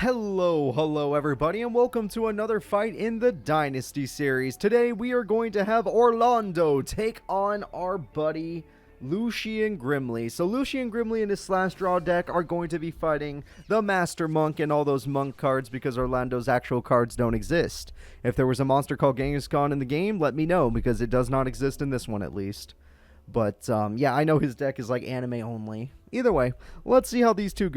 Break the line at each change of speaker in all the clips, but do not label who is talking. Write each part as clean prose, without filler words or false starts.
Hello everybody, and welcome to another fight in the Dynasty series. Today we are going to have Orlando take on our buddy Lucien Grimley. So Lucien Grimley and his slash draw deck are going to be fighting the Master Monk and all those monk cards because Orlando's actual cards don't exist. If there was a monster called Genghis Khan in the game, let me know because it does not exist in this one at least. But yeah, I know his deck is like anime only. Either way, let's see how these two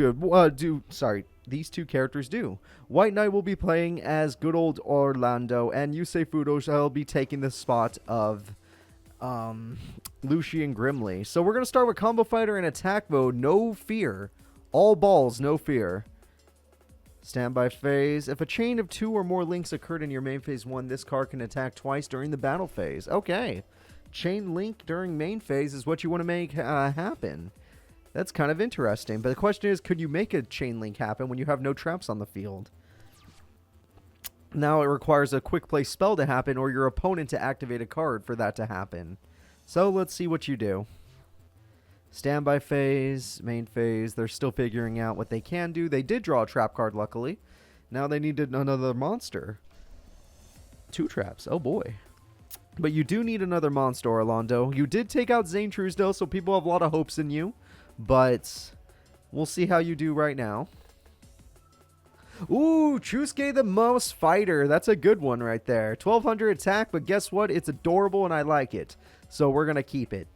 these two characters do. White Knight will be playing as good old Orlando, and Yusei Fudo shall be taking the spot of Lucien Grimley. So we're going to start with Combo Fighter in attack mode, no fear. All balls, no fear. Standby phase. If a chain of 2 or more links occurred in your main phase 1, this card can attack twice during the battle phase. Okay. Chain link during main phase is what you want to make happen. That's kind of interesting. But the question is, could you make a chain link happen when you have no traps on the field? Now it requires a quick play spell to happen or your opponent to activate a card for that to happen. So let's see what you do. Standby phase, main phase. They're still figuring out what they can do. They did draw a trap card, luckily. Now they needed another monster. 2 traps. Oh boy. But you do need another monster, Orlando. You did take out Zane Truesdale, so people have a lot of hopes in you. But we'll see how you do right now. Ooh, Chusuke the Mouse Fighter. That's a good one right there. 1200 attack, but guess what? It's adorable and I like it. So we're going to keep it.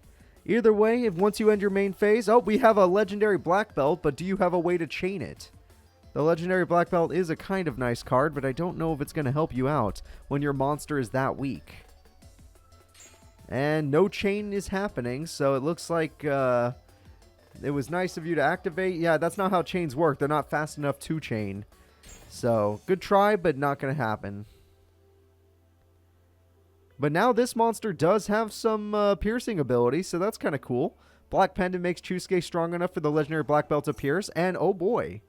Either way, if once you end your main phase... Oh, we have a legendary black belt, but do you have a way to chain it? The legendary black belt is a kind of nice card, but I don't know if it's going to help you out when your monster is that weak. And no chain is happening, so it looks like it was nice of you to activate. Yeah, that's not how chains work. They're not fast enough to chain. So, good try, but not going to happen. But now this monster does have some piercing ability, so that's kind of cool. Black Pendant makes Chusuke strong enough for the legendary black belt to pierce, and oh boy.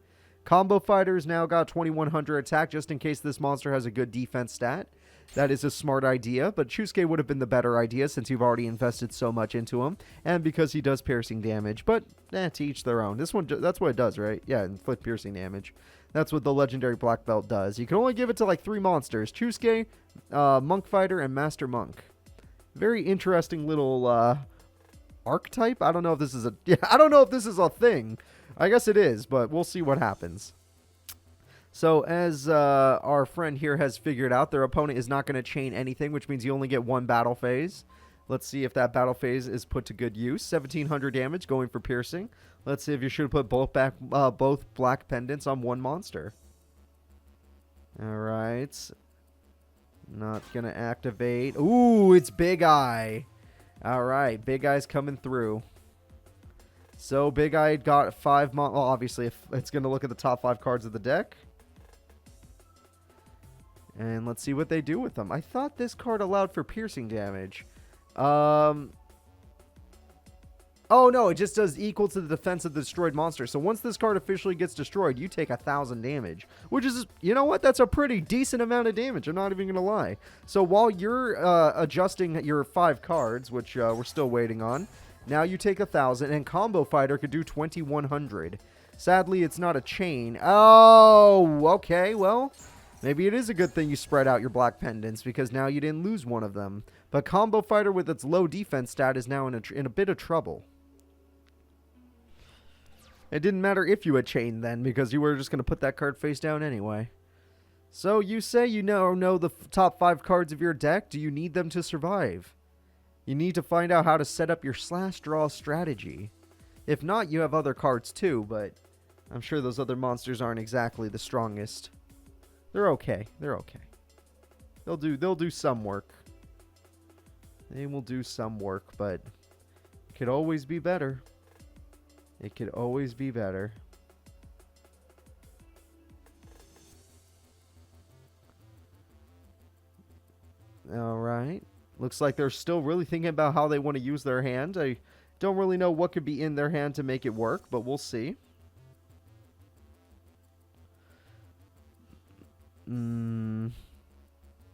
Combo Fighter's now got 2100 attack just in case this monster has a good defense stat. That is a smart idea, but Chusuke would have been the better idea since you've already invested so much into him, and because he does piercing damage. But, to each their own. This one, that's what it does, right? Yeah, inflict piercing damage. That's what the legendary black belt does. You can only give it to like 3 monsters. Chusuke, Monk Fighter, and Master Monk. Very interesting little archetype. I don't know if this is a... Yeah, I don't know if this is a thing. I guess it is, but we'll see what happens. So, as our friend here has figured out, their opponent is not going to chain anything, which means you only get 1 battle phase. Let's see if that battle phase is put to good use. 1700 damage going for piercing. Let's see if you should put both black pendants on 1 monster. Alright. Not going to activate. Ooh, it's Big Eye. Alright, Big Eye's coming through. So, Big Eye got 5 well, obviously, if it's going to look at the top 5 cards of the deck. And let's see what they do with them. I thought this card allowed for piercing damage. Oh, no, it just does equal to the defense of the destroyed monster. So once this card officially gets destroyed, you take 1000 damage. Which is, you know what? That's a pretty decent amount of damage. I'm not even going to lie. So while you're adjusting your 5 cards, which we're still waiting on, now you take 1000, and Combo Fighter could do 2100. Sadly, it's not a chain. Oh, okay, well... Maybe it is a good thing you spread out your black pendants because now you didn't lose one of them. But Combo Fighter with its low defense stat is now in a bit of trouble. It didn't matter if you had chained then because you were just going to put that card face down anyway. So you say you now know the top 5 cards of your deck. Do you need them to survive? You need to find out how to set up your slash draw strategy. If not, you have other cards too, but I'm sure those other monsters aren't exactly the strongest. They're okay. They're okay. They'll do some work. They will do some work, but it could always be better. It could always be better. All right. Looks like they're still really thinking about how they want to use their hand. I don't really know what could be in their hand to make it work, but we'll see.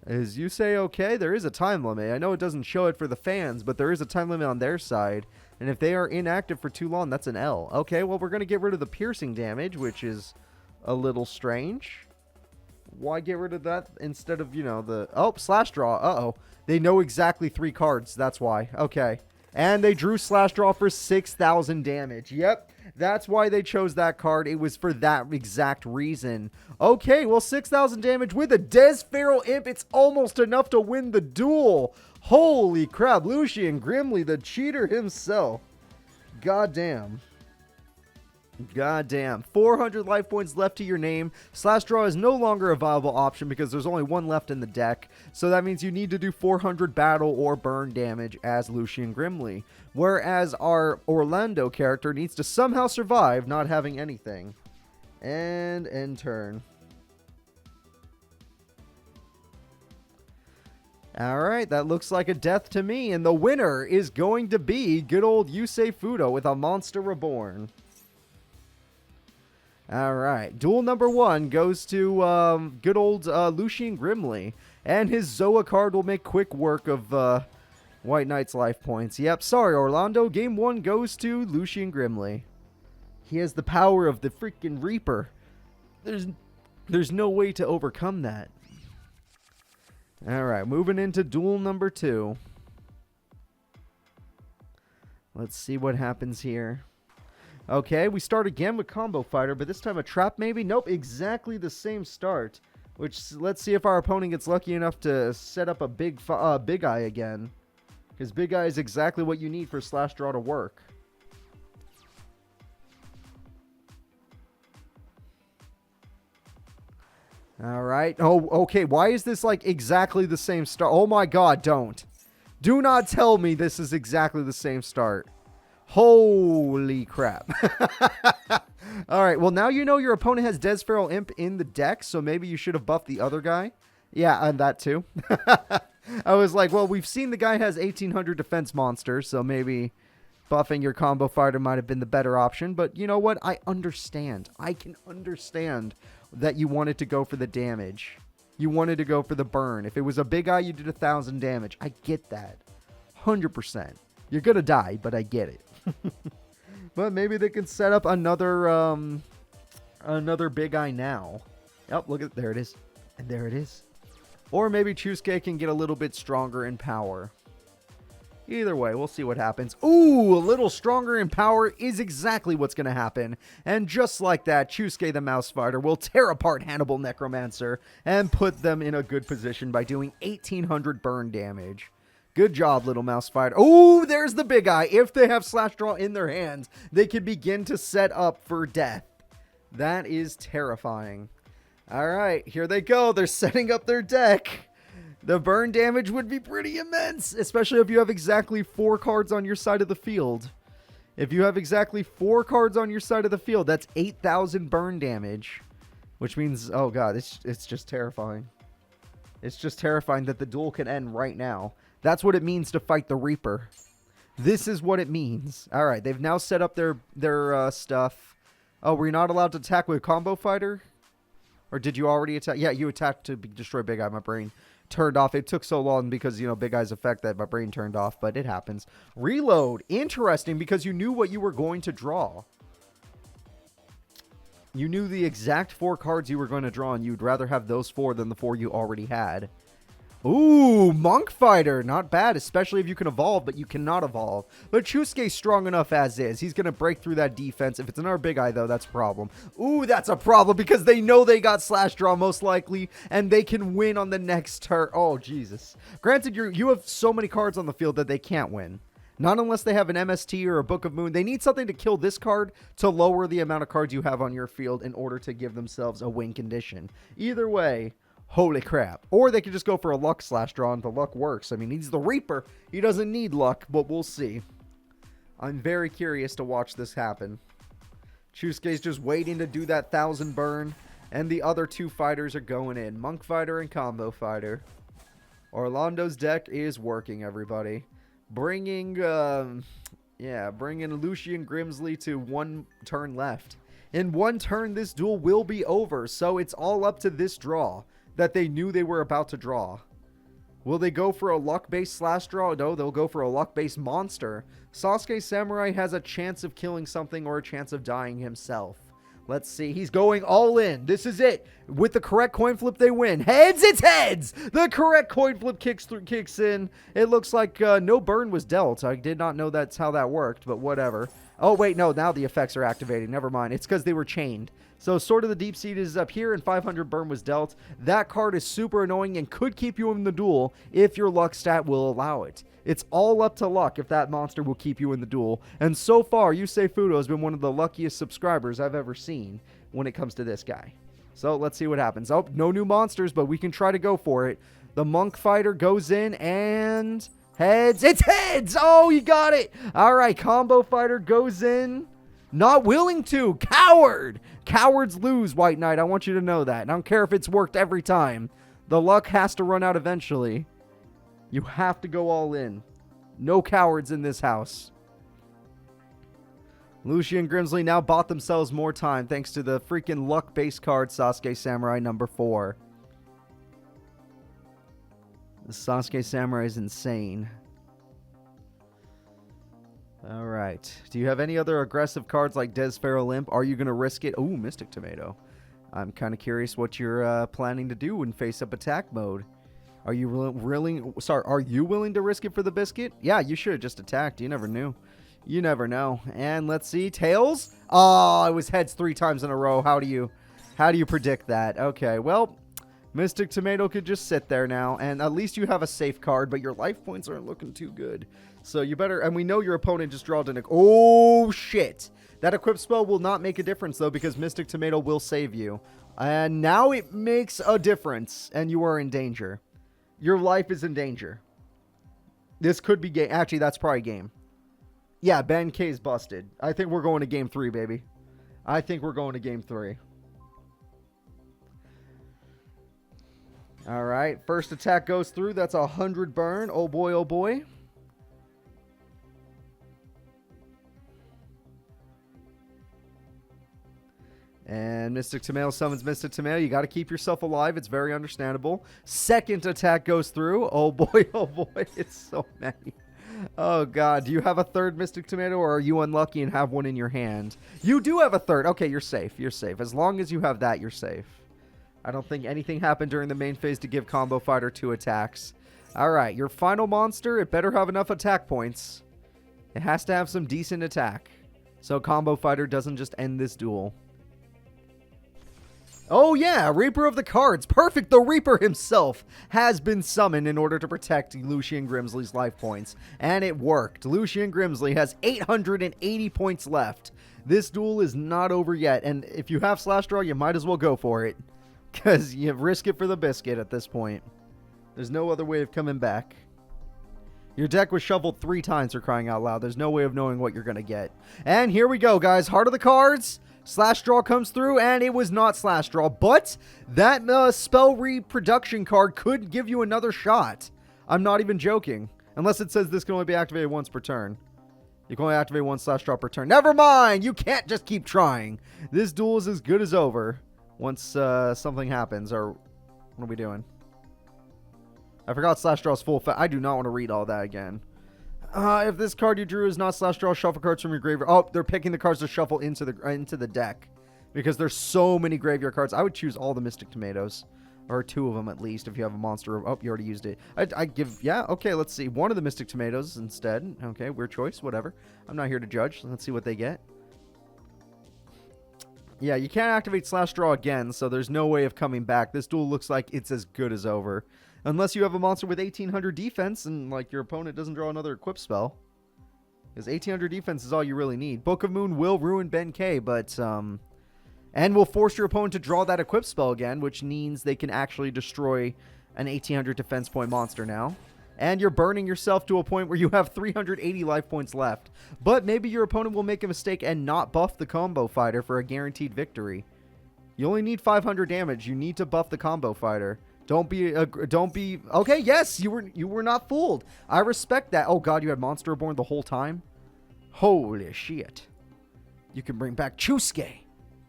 As you say, okay, there is a time limit. I know it doesn't show it for the fans, but there is a time limit on their side. And if they are inactive for too long, that's an L. Okay, well, we're going to get rid of the piercing damage, which is a little strange. Why get rid of that instead of, the... Oh, slash draw. Uh-oh. They know exactly 3 cards. That's why. Okay. And they drew slash draw for 6,000 damage. Yep. That's why they chose that card. It was for that exact reason. Okay, well, 6,000 damage with a Des Feral Imp. It's almost enough to win the duel. Holy crap. Lucien Grimley, the cheater himself. Goddamn. Goddamn. 400 life points left to your name. Slash draw is no longer a viable option because there's only 1 left in the deck. So that means you need to do 400 battle or burn damage as Lucien Grimley. Whereas our Orlando character needs to somehow survive not having anything. And end turn. Alright, that looks like a death to me. And the winner is going to be good old Yusei Fudo with a Monster Reborn. Alright, duel number 1 goes to good old Lucien Grimley. And his Zoa card will make quick work of White Knight's life points. Yep, sorry Orlando, game 1 goes to Lucien Grimley. He has the power of the freaking Reaper. There's no way to overcome that. Alright, moving into duel number 2. Let's see what happens here. Okay, we start again with Combo Fighter, but this time a trap maybe? Nope, exactly the same start. Which, let's see if our opponent gets lucky enough to set up a Big Eye again. Because Big Eye is exactly what you need for slash draw to work. Alright, oh, okay, why is this like exactly the same start? Oh my god, don't. Do not tell me this is exactly the same start. Holy crap. Alright, well now you know your opponent has Des Feral Imp in the deck, so maybe you should have buffed the other guy. Yeah, and that too. I was like, well, we've seen the guy has 1800 defense monsters, so maybe buffing your Combo Fighter might have been the better option. But you know what? I understand. I can understand that you wanted to go for the damage. You wanted to go for the burn. If it was a Big Eye, you did 1,000 damage. I get that. 100%. You're going to die, but I get it. But maybe they can set up another Big Eye now. Yep, look at there it is. And there it is. Or maybe Chusuke can get a little bit stronger in power. Either way, we'll see what happens. Ooh, a little stronger in power is exactly what's going to happen. And just like that, Chusuke the Mouse Fighter will tear apart Hannibal Necromancer and put them in a good position by doing 1,800 burn damage. Good job, little Mouse Fighter. Oh, there's the Big Eye. If they have Slash Draw in their hands, they can begin to set up for death. That is terrifying. All right, here they go. They're setting up their deck. The burn damage would be pretty immense, especially if you have exactly 4 cards on your side of the field. If you have exactly 4 cards on your side of the field, that's 8,000 burn damage, which means, oh god, it's just terrifying. It's just terrifying that the duel can end right now. That's what it means to fight the Reaper. This is what it means. All right, they've now set up their stuff. Oh, were you not allowed to attack with Combo Fighter? Or did you already attack? Yeah, you attacked to destroy Big Eye. My brain turned off. It took so long because, Big Eye's effect that my brain turned off, but it happens. Reload. Interesting, because you knew what you were going to draw. You knew the exact 4 cards you were going to draw, and you'd rather have those 4 than the 4 you already had. Ooh, Monk Fighter. Not bad, especially if you can evolve, but you cannot evolve. But Chusuke's strong enough as is. He's going to break through that defense. If it's another Big Eye, though, that's a problem. Ooh, that's a problem because they know they got Slash Draw most likely, and they can win on the next turn. Oh, Jesus. Granted, you have so many cards on the field that they can't win. Not unless they have an MST or a Book of Moon. They need something to kill this card to lower the amount of cards you have on your field in order to give themselves a win condition. Either way, holy crap. Or they could just go for a luck Slash Draw, and the luck works. I mean, he's the Reaper. He doesn't need luck, but we'll see. I'm very curious to watch this happen. Chusuke's just waiting to do that 1,000 burn, and the other 2 fighters are going in. Monk Fighter and Combo Fighter. Orlando's deck is working, everybody. Bringing Lucien Grimley to 1 turn left. In 1 turn, this duel will be over, so it's all up to this draw that they knew they were about to draw. Will they go for a luck-based Slash Draw? No, they'll go for a luck-based monster. Sasuke Samurai has a chance of killing something or a chance of dying himself. Let's see. He's going all in. This is it. With the correct coin flip, they win. Heads, it's heads. The correct coin flip kicks in. It looks like no burn was dealt. I did not know that's how that worked, but whatever. Oh, wait, no. Now the effects are activated. Never mind. It's because they were chained. So Sword of the Deep Seed is up here, and 500 burn was dealt. That card is super annoying and could keep you in the duel if your luck stat will allow it. It's all up to luck if that monster will keep you in the duel. And so far, Yusei Fudo has been one of the luckiest subscribers I've ever seen when it comes to this guy. So let's see what happens. Oh, no new monsters, but we can try to go for it. The Monk Fighter goes in and heads. It's heads! Oh, you got it! All right, Combo Fighter goes in. Not willing to. Coward! Cowards lose, White Knight. I want you to know that. I don't care if it's worked every time. The luck has to run out eventually. You have to go all in. No cowards in this house. Lucien Grimley now bought themselves more time thanks to the freaking luck-based card Sasuke Samurai number 4. The Sasuke Samurai is insane. All right. Do you have any other aggressive cards like Des Pharaoh Limp? Are you going to risk it? Ooh, Mystic Tomato. I'm kind of curious what you're planning to do in face-up attack mode. Are you are you willing to risk it for the biscuit? Yeah, you should have just attacked. You never knew. You never know. And let's see. Tails? Oh, it was heads 3 times in a row. How do you predict that? Okay, well, Mystic Tomato could just sit there now, and at least you have a safe card, but your life points aren't looking too good. So you better, and we know your opponent just drawed an, oh shit. That equip spell will not make a difference though, because Mystic Tomato will save you. And now it makes a difference, and you are in danger. Your life is in danger. This could be game. Actually, that's probably game. Yeah, Ben K's busted. I think we're going to game 3, baby. I think we're going to game 3. All right, first attack goes through. That's 100 burn. Oh boy, oh boy. And Mystic Tomato summons Mystic Tomato. You got to keep yourself alive. It's very understandable. Second attack goes through. Oh boy, oh boy. It's so many. Oh god. Do you have a third Mystic Tomato, or are you unlucky and have one in your hand? You do have a third. Okay, you're safe. You're safe. As long as you have that, you're safe. I don't think anything happened during the main phase to give Combo Fighter 2 attacks. Alright, your final monster, it better have enough attack points. It has to have some decent attack. So Combo Fighter doesn't just end this duel. Oh yeah, Reaper of the Cards. Perfect. The Reaper himself has been summoned in order to protect Lucien Grimley's life points. And it worked. Lucien Grimley has 880 points left. This duel is not over yet. And if you have Slash Draw, you might as well go for it. Because you risk it for the biscuit at this point. There's no other way of coming back. Your deck was shuffled 3 times for crying out loud. There's no way of knowing what you're going to get. And here we go, guys. Heart of the Cards. Slash Draw comes through, and it was not Slash Draw. But that spell reproduction card could give you another shot. I'm not even joking. Unless it says this can only be activated once per turn. You can only activate 1 Slash Draw per turn. Never mind! You can't just keep trying. This duel is as good as over. Once something happens, or what are we doing? I forgot Slash Draw's full effect. I do not want to read all that again. If this card you drew is not Slash Draw, shuffle cards from your graveyard. Oh, they're picking the cards to shuffle into the deck. Because there's so many graveyard cards. I would choose all the Mystic Tomatoes. Or 2 of them at least if you have a monster. Oh, you already used it. Yeah, okay, let's see. 1 of the Mystic Tomatoes instead. Okay, weird choice, whatever. I'm not here to judge. Let's see what they get. Yeah, you can't activate Slash Draw again, so there's no way of coming back. This duel looks like it's as good as over. Unless you have a monster with 1800 defense and, like, your opponent doesn't draw another equip spell. Because 1800 defense is all you really need. Book of Moon will ruin Ben K, but, and will force your opponent to draw that equip spell again, which means they can actually destroy an 1800 defense point monster now. And you're burning yourself to a point where you have 380 life points left. But maybe your opponent will make a mistake and not buff the Combo Fighter for a guaranteed victory. You only need 500 damage. You need to buff the Combo Fighter. Don't be. Okay, yes, you were not fooled. I respect that. Oh god, you had Monster Reborn the whole time? Holy shit. You can bring back Chusuke.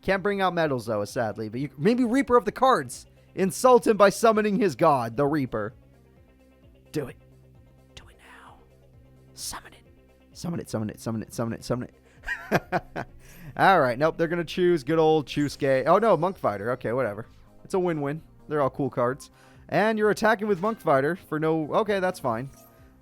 Can't bring out medals though, sadly. But maybe Reaper of the Cards. Insult him by summoning his god, the Reaper. Do it. Do it now. Summon it. Summon it, summon it, summon it, summon it, summon it. All right. Nope. They're going to choose good old Chusuke. Oh, no. Monk Fighter. Okay, whatever. It's a win-win. They're all cool cards. And you're attacking with Monk Fighter for no... Okay, that's fine.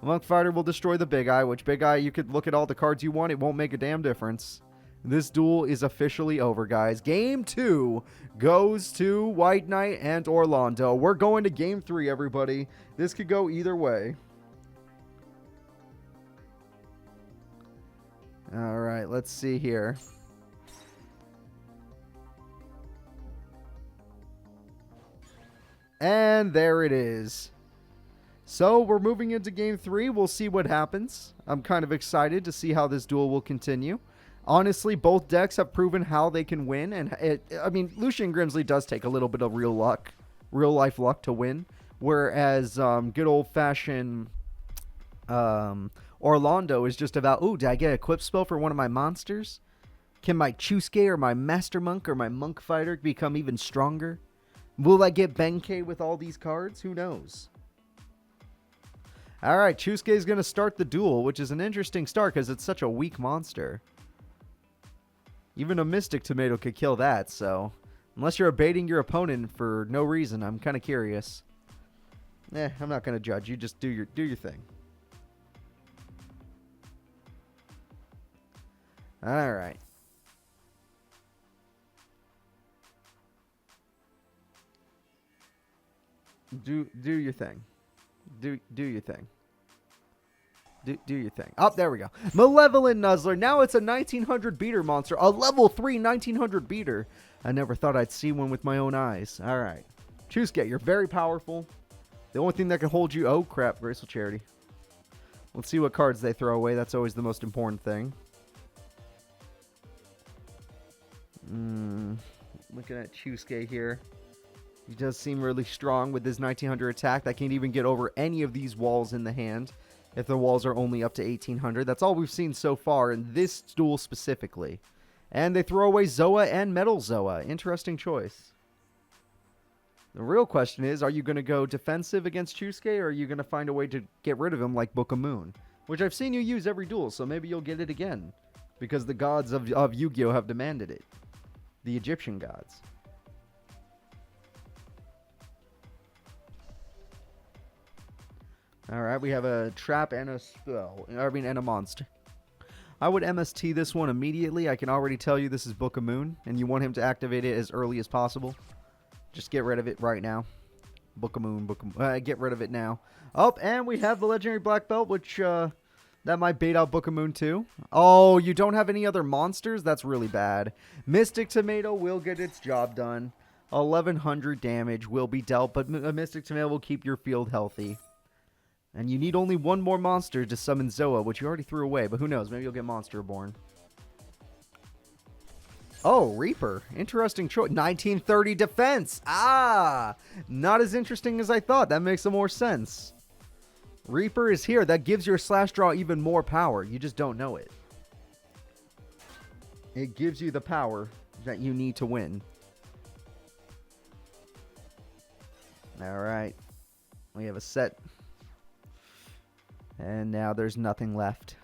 Monk Fighter will destroy the Big Eye, which Big Eye, you could look at all the cards you want. It won't make a damn difference. This duel is officially over, guys. Game 2 goes to White Knight and Orlando. We're going to Game 3, everybody. This could go either way. All right, let's see here. And there it is. So we're moving into Game 3. We'll see what happens. I'm kind of excited to see how this duel will continue. Honestly, both decks have proven how they can win. And I mean, Lucien Grimley does take a little bit of real luck, real life luck to win. Whereas good old-fashioned Orlando is just about, ooh, did I get an equip spell for one of my monsters? Can my Chusuke or my Master Monk or my Monk Fighter become even stronger? Will I get Benkei with all these cards? Who knows? All right, Chusuke is going to start the duel, which is an interesting start because it's such a weak monster. Even a Mystic Tomato could kill that, so... Unless you're baiting your opponent for no reason, I'm kind of curious. I'm not going to judge. You just do your thing. All right. Do your thing. Do your thing. Do your thing. Oh, there we go. Malevolent Nuzzler. Now it's a 1900 beater monster. A level 3 1900 beater. I never thought I'd see one with my own eyes. All right. Chusuke, you're very powerful. The only thing that can hold you... Oh, crap. Graceful Charity. Let's see what cards they throw away. That's always the most important thing. Looking at Chusuke here. He does seem really strong with his 1900 attack. That can't even get over any of these walls in the hand. If the walls are only up to 1800. That's all we've seen so far in this duel specifically. And they throw away Zoa and Metal Zoa. Interesting choice. The real question is, are you going to go defensive against Chusuke, or are you going to find a way to get rid of him like Book of Moon? Which I've seen you use every duel, so maybe you'll get it again. Because the gods of Yu-Gi-Oh! Have demanded it. The Egyptian gods. Alright, we have a trap and a spell. And a monster. I would MST this one immediately. I can already tell you this is Book of Moon, and you want him to activate it as early as possible. Just get rid of it right now. Book of Moon, get rid of it now. Oh, and we have the Legendary Black Belt, which, that might bait out Book of Moon too. Oh, you don't have any other monsters? That's really bad. Mystic Tomato will get its job done. 1100 damage will be dealt, but a Mystic Tomato will keep your field healthy. And you need only one more monster to summon Zoa, which you already threw away, but who knows? Maybe you'll get Monster Reborn. Oh, Reaper. Interesting choice. 1930 defense. Ah! Not as interesting as I thought. That makes some more sense. Reaper is here. That gives your slash draw even more power. You just don't know it. It gives you the power that you need to win. Alright. We have a set. And now there's nothing left.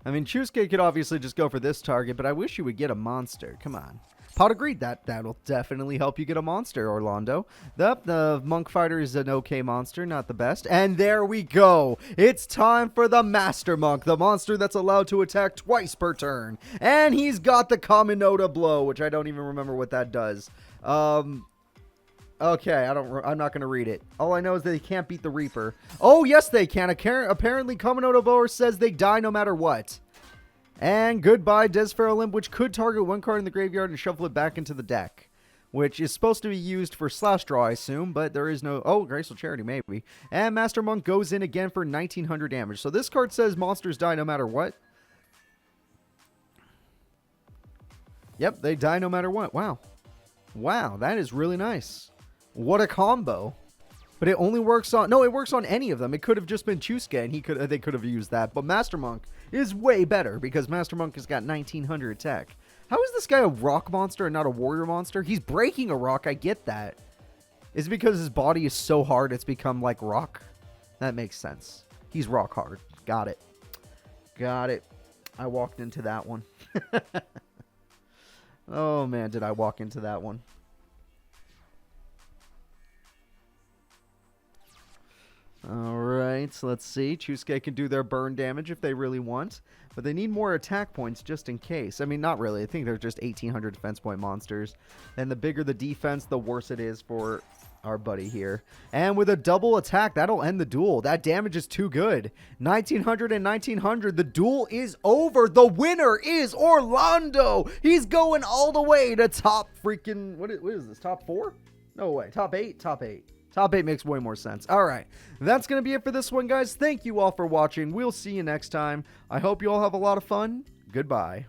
I mean, Chusuke could obviously just go for this target, but I wish you would get a monster. Come on. Pot agreed. That'll definitely help you get a monster, Orlando. The Monk Fighter is an okay monster, not the best. And there we go. It's time for the Master Monk, the monster that's allowed to attack twice per turn. And he's got the Kaminota Blow, which I don't even remember what that does. Okay, I'm not going to read it. All I know is that they can't beat the Reaper. Oh, yes, they can. Apparently, Kaminota Blower says they die no matter what. And goodbye, Desfer Olymp, which could target one card in the graveyard and shuffle it back into the deck. Which is supposed to be used for slash draw, I assume, but there is no... Oh, Graceful Charity, maybe. And Master Monk goes in again for 1900 damage. So this card says monsters die no matter what. Yep, they die no matter what. Wow. Wow, that is really nice. What a combo. But it only works on... No, it works on any of them. It could have just been Chusuke, and they could have used that. But Master Monk is way better, because Master Monk has got 1900 attack. How is this guy a rock monster and not a warrior monster? He's breaking a rock, I get that. Is it because his body is so hard it's become like rock? That makes sense. He's rock hard. Got it. Got it. I walked into that one. Oh, man, did I walk into that one. Alright, so let's see. Chusuke can do their burn damage if they really want, but they need more attack points just in case. I mean, not really. I think they're just 1,800 defense point monsters, and the bigger the defense, the worse it is for our buddy here. And with a double attack, that'll end the duel. That damage is too good. 1,900 and 1,900. The duel is over. The winner is Orlando. He's going all the way to top freaking... What is this? Top 4? No way. Top 8? Top 8. Top 8 makes way more sense. All right. That's going to be it for this one, guys. Thank you all for watching. We'll see you next time. I hope you all have a lot of fun. Goodbye.